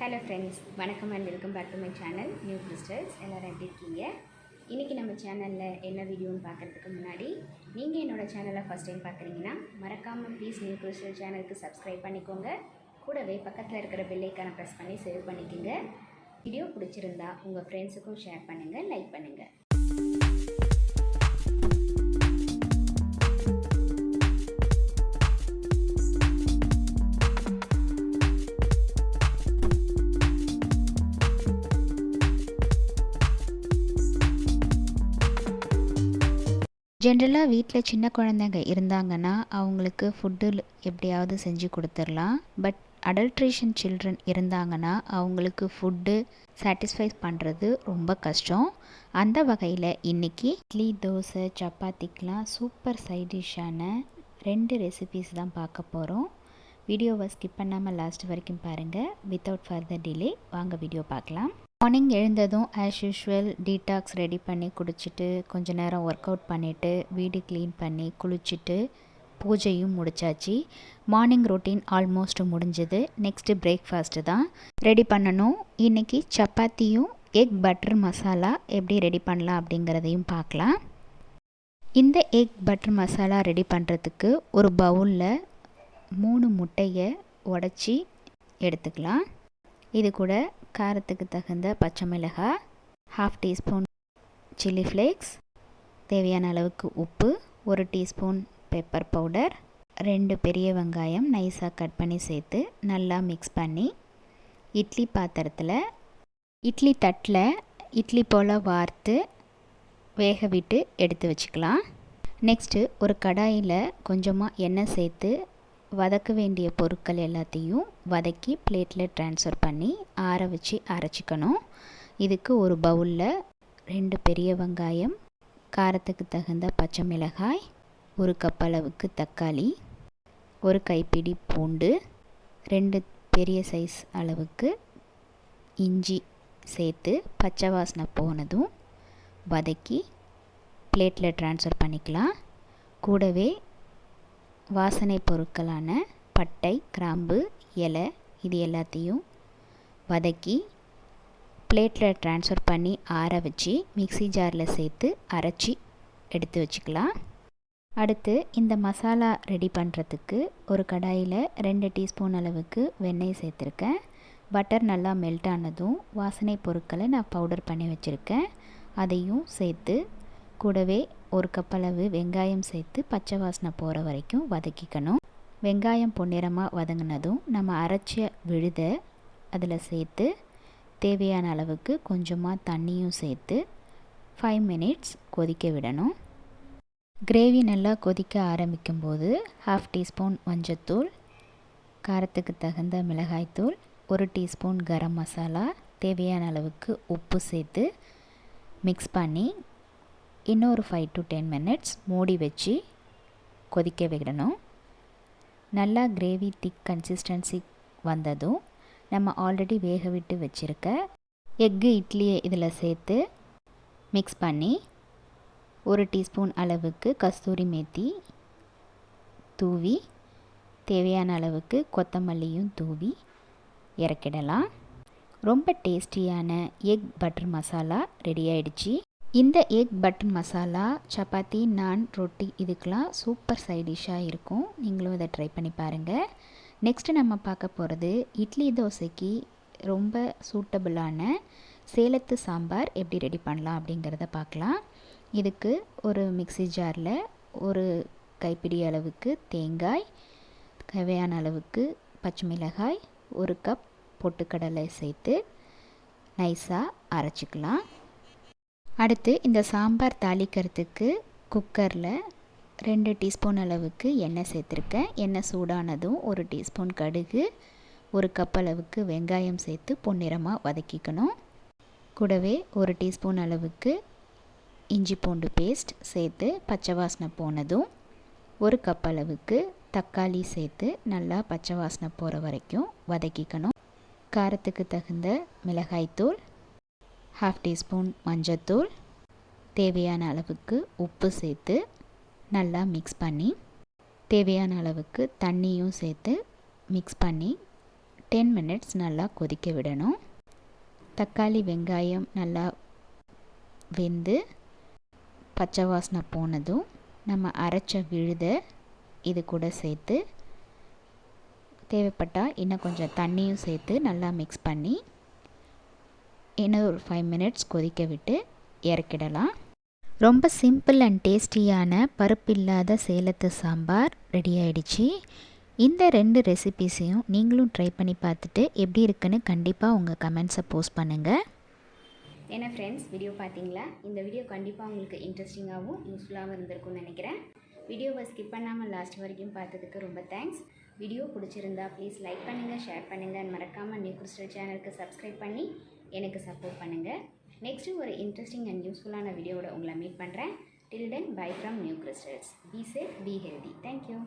Hello friends, வணக்கம் and welcome back to my channel New Crystals. எல்லோரும் எப்படி இருக்கீங்க? இன்றைக்கி நம்ம சேனலில் என்ன வீடியோன்னு பார்க்குறதுக்கு முன்னாடி நீங்கள் என்னோடய சேனலை ஃபஸ்ட் டைம் பார்க்குறீங்கன்னா மறக்காமல் ப்ளீஸ் நியூ கிறிஸ்டல் சேனலுக்கு சப்ஸ்கிரைப் பண்ணிக்கோங்க. கூடவே பக்கத்தில் இருக்கிற பெல் ஐக்கானை ப்ரெஸ் பண்ணி சேவ் பண்ணிக்கோங்க. வீடியோ பிடிச்சிருந்தா உங்கள் ஃப்ரெண்ட்ஸுக்கும் ஷேர் பண்ணுங்கள், லைக் பண்ணுங்கள். ஜென்ரலாக வீட்டில் சின்ன குழந்தைங்க இருந்தாங்கன்னா அவங்களுக்கு ஃபுட்டு எப்படியாவது செஞ்சு கொடுத்துடலாம். பட் அடல்ட்ரேஷன் சில்ட்ரன் இருந்தாங்கன்னா அவங்களுக்கு ஃபுட்டு சாட்டிஸ்ஃபை பண்ணுறது ரொம்ப கஷ்டம். அந்த வகையில் இன்றைக்கி இட்லி, தோசை, சப்பாத்திக்கெலாம் சூப்பர் சைட் டிஷ்ஷான 2 ரெசிபீஸ் தான் பார்க்க போகிறோம். வீடியோவை ஸ்கிப் பண்ணாமல் லாஸ்ட் வரைக்கும் பாருங்கள். வித்தவுட் ஃபர்தர் டிலே வாங்க வீடியோ பார்க்கலாம். மார்னிங் எழுந்ததும் ஆஸ் யூஷுவல் டீடாக்ஸ் ரெடி பண்ணி குடிச்சிட்டு கொஞ்ச நேரம் ஒர்க் அவுட் பண்ணிவிட்டு வீடு க்ளீன் பண்ணி குளிச்சுட்டு பூஜையும் முடிச்சாச்சு. மார்னிங் ரொட்டீன் ஆல்மோஸ்ட் முடிஞ்சது. நெக்ஸ்ட்டு பிரேக்ஃபாஸ்ட்டு தான் ரெடி பண்ணணும். இன்றைக்கி சப்பாத்தியும் எக் பட்டர் மசாலா எப்படி ரெடி பண்ணலாம் அப்படிங்கிறதையும் பார்க்கலாம். இந்த எக் பட்டர் மசாலா ரெடி பண்ணுறதுக்கு ஒரு பவுலில் 3 முட்டையை உடச்சி எடுத்துக்கலாம். இது கூட காரத்துக்கு தகுந்த பச்சை மிளகாய், 1/2 டீஸ்பூன் சில்லி ஃப்ளேக்ஸ், தேவையான அளவுக்கு உப்பு, 1 டீஸ்பூன் பெப்பர் பவுடர், 2 பெரிய வெங்காயம் நைஸாக கட் பண்ணி சேர்த்து நல்லா மிக்ஸ் பண்ணி இட்லி பாத்திரத்தில் இட்லி தட்டில் இட்லி போல் வார்த்து வேக விட்டு எடுத்து வச்சுக்கலாம். நெக்ஸ்ட்டு ஒரு கடாயில் கொஞ்சமாக எண்ணெய் சேர்த்து வதக்க வேண்டிய பொருட்கள் எல்லாத்தையும் வதக்கி பிளேட்டில் ட்ரான்ஸ்ஃபர் பண்ணி ஆற வச்சு அரைச்சிக்கணும். இதுக்கு ஒரு பவுலில் 2 பெரிய வெங்காயம், காரத்துக்கு தகுந்த பச்சை மிளகாய், 1 கப் அளவுக்கு தக்காளி, 1 கைப்பிடி பூண்டு, 2 பெரிய சைஸ் அளவுக்கு இஞ்சி சேர்த்து பச்சை வாசனை போனதும் வதக்கி பிளேட்டில் ட்ரான்ஸ்ஃபர் பண்ணிக்கலாம். கூடவே வாசனை பொருட்களான பட்டை, கிராம்பு, இலை இது எல்லாத்தையும் வதக்கி பிளேட்டில் ட்ரான்ஸ்ஃபர் பண்ணி ஆற வச்சு மிக்ஸி ஜாரில் சேர்த்து அரைச்சி எடுத்து வச்சுக்கலாம். அடுத்து இந்த மசாலா ரெடி பண்ணுறதுக்கு ஒரு கடாயில் 2 டீஸ்பூன் அளவுக்கு வெண்ணெய் சேர்த்துருக்கேன். பட்டர் நல்லா மெல்ட் ஆனதும் வாசனை பொருட்களை நான் பவுடர் பண்ணி வச்சுருக்கேன். அதையும் சேர்த்து கூடவே 1 கப் அளவு வெங்காயம் சேர்த்து பச்சை வாசனை போகிற வரைக்கும் வதக்கிக்கணும். வெங்காயம் பொன்னிறமாக வதங்கினதும் நம்ம அரைச்ச விழுதை அதில் சேர்த்து தேவையான அளவுக்கு கொஞ்சமாக தண்ணியும் சேர்த்து 5 மினிட்ஸ் கொதிக்க விடணும். கிரேவி நல்லா கொதிக்க ஆரம்பிக்கும்போது 1/2 டீஸ்பூன் மஞ்சத்தூள், காரத்துக்கு தகுந்த மிளகாய்த்தூள், 1 டீஸ்பூன் கரம் மசாலா, தேவையான அளவுக்கு உப்பு சேர்த்து மிக்ஸ் பண்ணி இன்னொரு 5 to 10 மினிட்ஸ் மூடி வச்சு கொதிக்க விடணும். நல்லா கிரேவி திக் கன்சிஸ்டன்சி வந்ததும் நம்ம ஆல்ரெடி வேக விட்டு வச்சுருக்க எக்கு இட்லியை இதில் சேர்த்து மிக்ஸ் பண்ணி 1 டீஸ்பூன் அளவுக்கு கஸ்தூரி மேத்தி தூவி தேவையான அளவுக்கு கொத்தமல்லியும் தூவி இறக்கிடலாம். ரொம்ப டேஸ்டியான எக் பட்டர் மசாலா ரெடி ஆயிடுச்சு. இந்த எக் பட்டர் மசாலா சப்பாத்தி, நான், ரொட்டி இதுக்கெலாம் சூப்பர் சைட் டிஷ்ஷாக இருக்கும். நீங்களும் இதை ட்ரை பண்ணி பாருங்கள். நெக்ஸ்ட்டு நம்ம பார்க்க போகிறது இட்லி தோசைக்கு ரொம்ப சூட்டபிளான சேலத்து சாம்பார் எப்படி ரெடி பண்ணலாம் அப்படிங்கிறத பார்க்கலாம். இதுக்கு ஒரு மிக்ஸி ஜாரில் 1 கைப்பிடி அளவுக்கு தேங்காய், தேவையான அளவுக்கு பச்சை மிளகாய், 1 கப் பொட்டுக்கடலை சேர்த்து நைஸாக அரைச்சிக்கலாம். அடுத்து இந்த சாம்பார் தாளிக்கிறதுக்கு குக்கரில் 2 டீஸ்பூன் அளவுக்கு எண்ணெய் சேர்த்துருக்கேன். எண்ணெய் சூடானதும் 1 டீஸ்பூன் கடுகு, 1 கப் அளவுக்கு வெங்காயம் சேர்த்து பொன்னிறமாக வதக்கிக்கணும். கூடவே 1 டீஸ்பூன் அளவுக்கு இஞ்சி பூண்டு பேஸ்ட் சேர்த்து பச்சை வாசனை போனதும் 1 கப் அளவுக்கு தக்காளி சேர்த்து நல்லா பச்சை வாசனை போகிற வரைக்கும் வதக்கிக்கணும். காரத்துக்கு தகுந்த மிளகாய்த்தூள், 1/2 டீஸ்பூன் மஞ்சத்தூள், தேவையான அளவுக்கு உப்பு சேர்த்து நல்லா மிக்ஸ் பண்ணி தேவையான அளவுக்கு தண்ணியும் சேர்த்து மிக்ஸ் பண்ணி 10 மினிட்ஸ் நல்லா கொதிக்க விடணும். தக்காளி வெங்காயம் நல்லா வெந்து பச்சை வாசனை போனதும் நம்ம அரைச்ச விழுதை இது கூட சேர்த்து தேவைப்பட்டால் இன்னும் கொஞ்சம் தண்ணியும் சேர்த்து நல்லா மிக்ஸ் பண்ணி இன்னும் ஒரு 5 மினிட்ஸ் கொதிக்க விட்டு இறக்கிடலாம். ரொம்ப சிம்பிள் அண்ட் டேஸ்டியான பருப்பு இல்லாத சேலத்து சாம்பார் ரெடி ஆகிடுச்சு. இந்த 2 ரெசிபீஸையும் நீங்களும் ட்ரை பண்ணி பார்த்துட்டு எப்படி இருக்குன்னு கண்டிப்பாக உங்கள் கமெண்ட்ஸை போஸ்ட் பண்ணுங்கள். ஏன்னா ஃப்ரெண்ட்ஸ், வீடியோ பார்த்தீங்களா? இந்த வீடியோ கண்டிப்பாக உங்களுக்கு இன்ட்ரெஸ்டிங்காகவும் யூஸ்ஃபுல்லாகவும் இருந்திருக்கும்னு நினைக்கிறேன். வீடியோவை ஸ்கிப் பண்ணாமல் லாஸ்ட் வரைக்கும் பார்த்ததுக்கு ரொம்ப தேங்க்ஸ். வீடியோ பிடிச்சிருந்தா ப்ளீஸ் லைக் பண்ணுங்கள், ஷேர் பண்ணுங்கள், மறக்காமல் நியூ கிறிஸ்டல் சேனலுக்கு சப்ஸ்கிரைப் பண்ணி எனக்கு சப்போர்ட் பண்ணுங்கள். நெக்ஸ்ட்டு ஒரு இன்ட்ரெஸ்டிங் அண்ட் யூஸ்ஃபுல்லான வீடியோவோட உங்களை மீட் பண்ணுறேன். Till then, bye from New Crystals. Be safe, be healthy. Thank you.